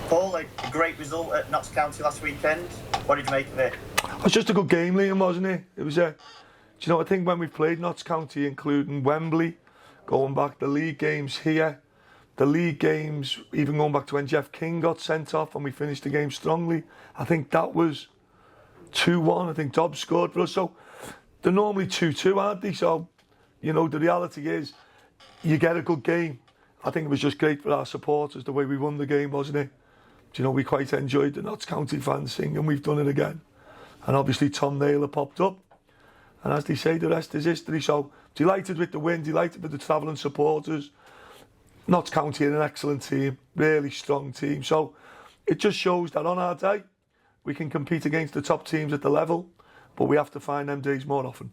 Paul, a great result at Notts County last weekend. What did you make of it? It was just a good game, Liam, wasn't it? It was a... Do you know, I think when we played Notts County, including Wembley, going back the league games here, the league games, even going back to when Jeff King got sent off and we finished the game strongly, I think that was 2-1. I think Dobbs scored for us. So they're normally 2-2, aren't they? So, you know, the reality is you get a good game. I think it was just great for our supporters, the way we won the game, wasn't it? Do you know, we quite enjoyed the Notts County fans singing, we've done it again. And obviously Tom Naylor popped up. And as they say, the rest is history. So delighted with the win, delighted with the travelling supporters. Notts County are an excellent team, really strong team. So it just shows that on our day, we can compete against the top teams at the level, but we have to find them days more often.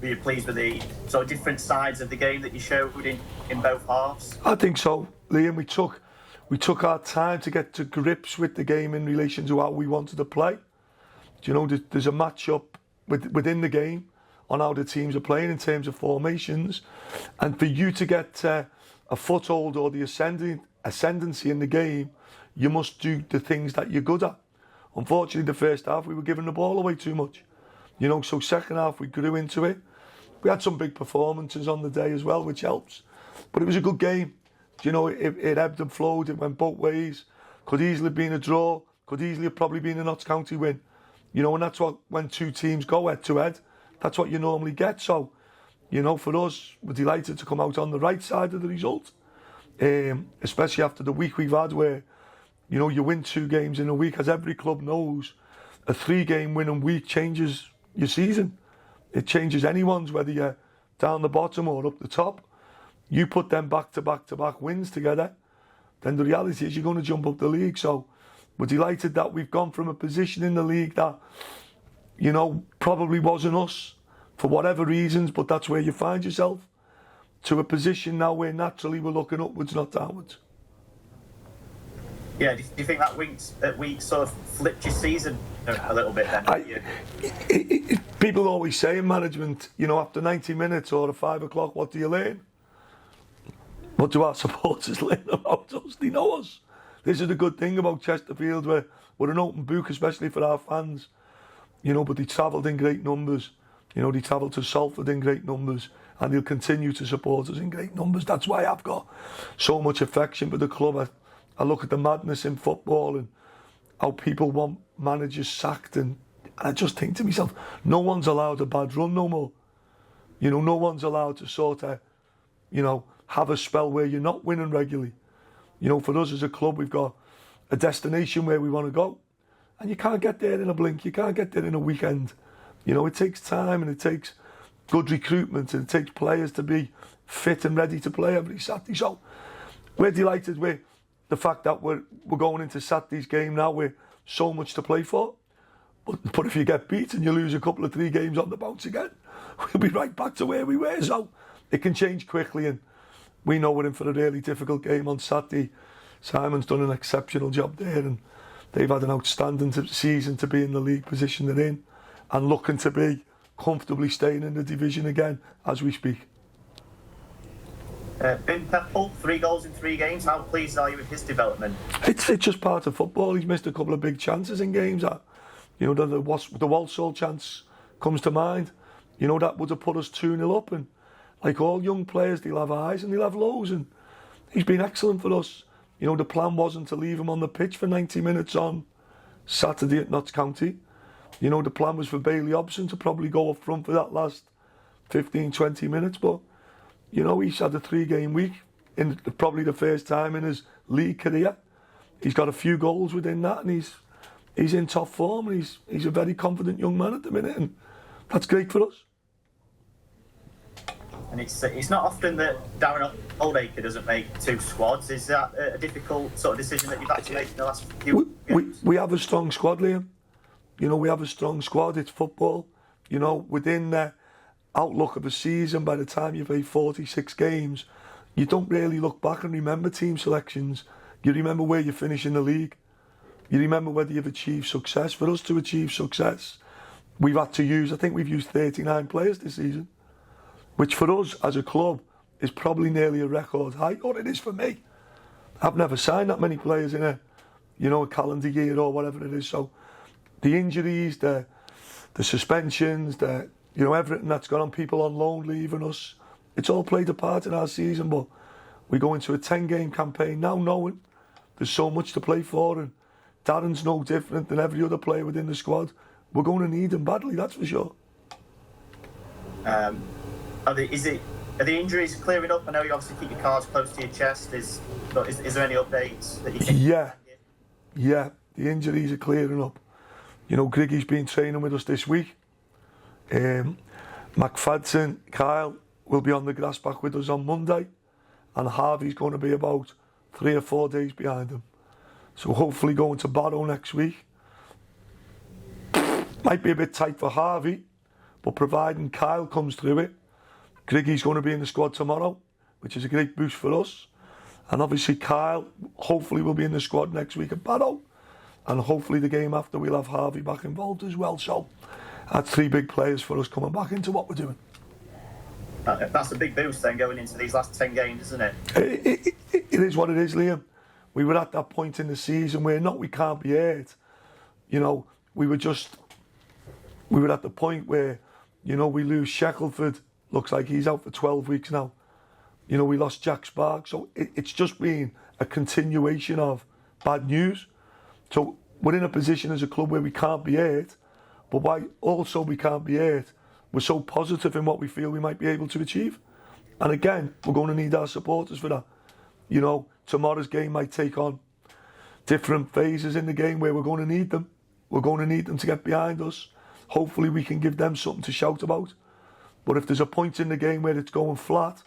Were you pleased with the sort of different sides of the game that you showed in both halves? I think so, Liam. We took our time to get to grips with the game in relation to how we wanted to play. Do you know, there's a match-up within the game on how the teams are playing in terms of formations, and for you to get a foothold or the ascendancy in the game, you must do the things that you're good at. Unfortunately, the first half we were giving the ball away too much. You know, so second half we grew into it. We had some big performances on the day as well, which helps. But it was a good game. You know, it ebbed and flowed. It went both ways. Could easily have been a draw. Could easily have probably been a Notts County win. You know, and that's what, when two teams go head to head, that's what you normally get. So, you know, for us, we're delighted to come out on the right side of the result. Especially after the week we've had where, you know, you win 2 games in a week. As every club knows, a 3-game winning week changes your season. It changes anyone's, whether you're down the bottom or up the top. You put them back to back wins together, then the reality is you're going to jump up the league. So we're delighted that we've gone from a position in the league that, you know, probably wasn't us for whatever reasons, but that's where you find yourself, to a position now where naturally we're looking upwards, not downwards. Yeah, do you think that week sort of flipped your season a little bit then? People always say in management, you know, after 90 minutes or at 5 o'clock, what do you learn? What do our supporters learn about us? They know us. This is the good thing about Chesterfield, where we're an open book, especially for our fans. You know, but they travelled in great numbers. You know, they travelled to Salford in great numbers, and they'll continue to support us in great numbers. That's why I've got so much affection for the club. I look at the madness in football and how people want managers sacked, and I just think to myself, no one's allowed a bad run no more. You know, no one's allowed to sort of, you know, have a spell where you're not winning regularly. You know, for us as a club, we've got a destination where we want to go, and you can't get there in a blink. You can't get there in a weekend. You know, it takes time, and it takes good recruitment, and it takes players to be fit and ready to play every Saturday. So we're delighted with the fact that we're going into Saturday's game now with so much to play for. But if you get beaten, you lose a couple of 3 games on the bounce again, we'll be right back to where we were. So it can change quickly, and we know we're in for a really difficult game on Saturday. Simon's done an exceptional job there, and they've had an outstanding season to be in the league position they're in, and looking to be comfortably staying in the division again as we speak. Ben Peppel, 3 goals in 3 games. How pleased are you with his development? It's just part of football. He's missed a couple of big chances in games. You know, the Walsall chance comes to mind. You know, that would have put us 2-0 up, and like all young players, they'll have highs and they'll have lows, and he's been excellent for us. You know, the plan wasn't to leave him on the pitch for 90 minutes on Saturday at Notts County. You know, the plan was for Bailey Hobson to probably go up front for that last 15, 20 minutes, but you know, he's had a 3-game week, in probably the first time in his league career. He's got a few goals within that, and he's in top form, and he's a very confident young man at the minute, and that's great for us. And it's not often that Darren Oldacre doesn't make 2 squads. Is that a difficult sort of decision that you've had to make in the last few games? We have a strong squad, Liam. You know, we have a strong squad. It's football. You know, within the outlook of a season, by the time you play 46 games, you don't really look back and remember team selections. You remember where you finish in the league. You remember whether you've achieved success. For us to achieve success, we've had to use, I think we've used 39 players this season, which for us as a club is probably nearly a record high, or it is for me. I've never signed that many players in a calendar year or whatever it is. So the injuries, the suspensions, everything that's gone on, people on loan leaving us, it's all played a part in our season. But we go into a 10-game campaign now knowing there's so much to play for, and Darren's no different than every other player within the squad. We're going to need him badly, that's for sure. Are the injuries clearing up? I know you obviously keep your cards close to your chest. Is there any updates that you think? Yeah, the injuries are clearing up. Griggy's been training with us this week. McFadden, Kyle, will be on the grass back with us on Monday, and Harvey's going to be about 3 or 4 days behind him. So hopefully going to Barrow next week. Might be a bit tight for Harvey, but providing Kyle comes through it, Griggy's going to be in the squad tomorrow, which is a great boost for us. And obviously Kyle hopefully will be in the squad next week at Barrow, and hopefully the game after we'll have Harvey back involved as well. So that's 3 big players for us coming back into what we're doing. That's a big boost then going into these last 10 games, isn't it? It is what it is, Liam. We were at that point in the season where we can't be hurt. We were at the point where, we lose Shackelford. Looks like he's out for 12 weeks now. We lost Jack Sparks. So it's just been a continuation of bad news. So we're in a position as a club where we can't be hurt, but why also we can't be hurt, we're so positive in what we feel we might be able to achieve. And again, we're going to need our supporters for that. Tomorrow's game might take on different phases in the game where we're going to need them. We're going to need them to get behind us. Hopefully we can give them something to shout about. But if there's a point in the game where it's going flat,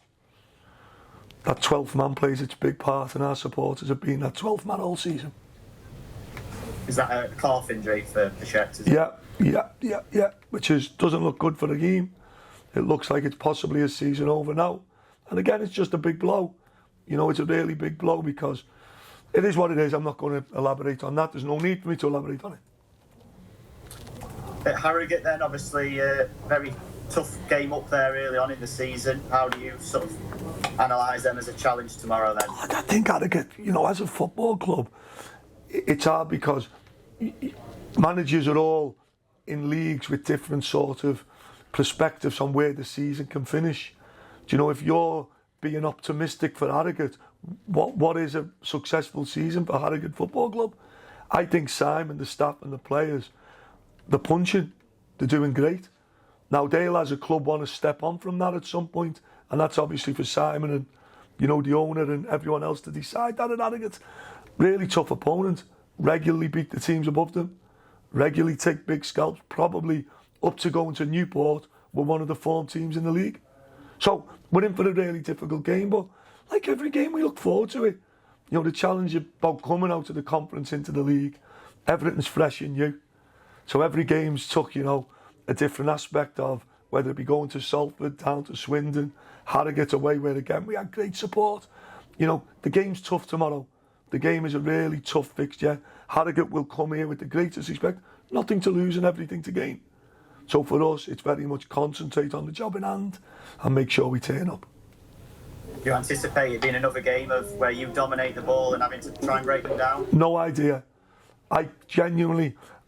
that 12th man plays its big part, and our supporters have been that 12th man all season. Is that a calf injury for Shet? Yeah. Which doesn't look good for the game. It looks like it's possibly a season over now. And again, it's just a big blow. It's a really big blow because it is what it is. I'm not going to elaborate on that. There's no need for me to elaborate on it. At Harrogate then, obviously, very tough game up there early on in the season. How do you sort of analyse them as a challenge tomorrow then? I think Harrogate, as a football club, it's hard because managers are all in leagues with different sort of perspectives on where the season can finish. If you're being optimistic for Harrogate, what is a successful season for Harrogate Football Club? I think Simon, the staff and the players, they're punching, they're doing great. Now they'll as a club want to step on from that at some point, and that's obviously for Simon and the owner and everyone else to decide that at Harrogate. Really tough opponent, regularly beat the teams above them, regularly take big scalps, probably up to going to Newport, we're one of the form teams in the league. So we're in for a really difficult game, but like every game we look forward to it. The challenge about coming out of the conference into the league, everything's fresh in you. So every game's took, a different aspect of whether it be going to Salford, down to Swindon, Harrogate away, where again we had great support. The game's tough tomorrow. The game is a really tough fixture. Harrogate will come here with the greatest respect, nothing to lose and everything to gain. So for us, it's very much concentrate on the job in hand and make sure we turn up. Do you anticipate it being another game of where you dominate the ball and having to try and break them down? No idea. I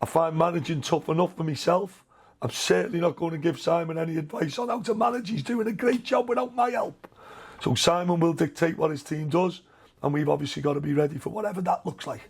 find managing tough enough for myself. I'm certainly not going to give Simon any advice on how to manage. He's doing a great job without my help. So Simon will dictate what his team does, and we've obviously got to be ready for whatever that looks like.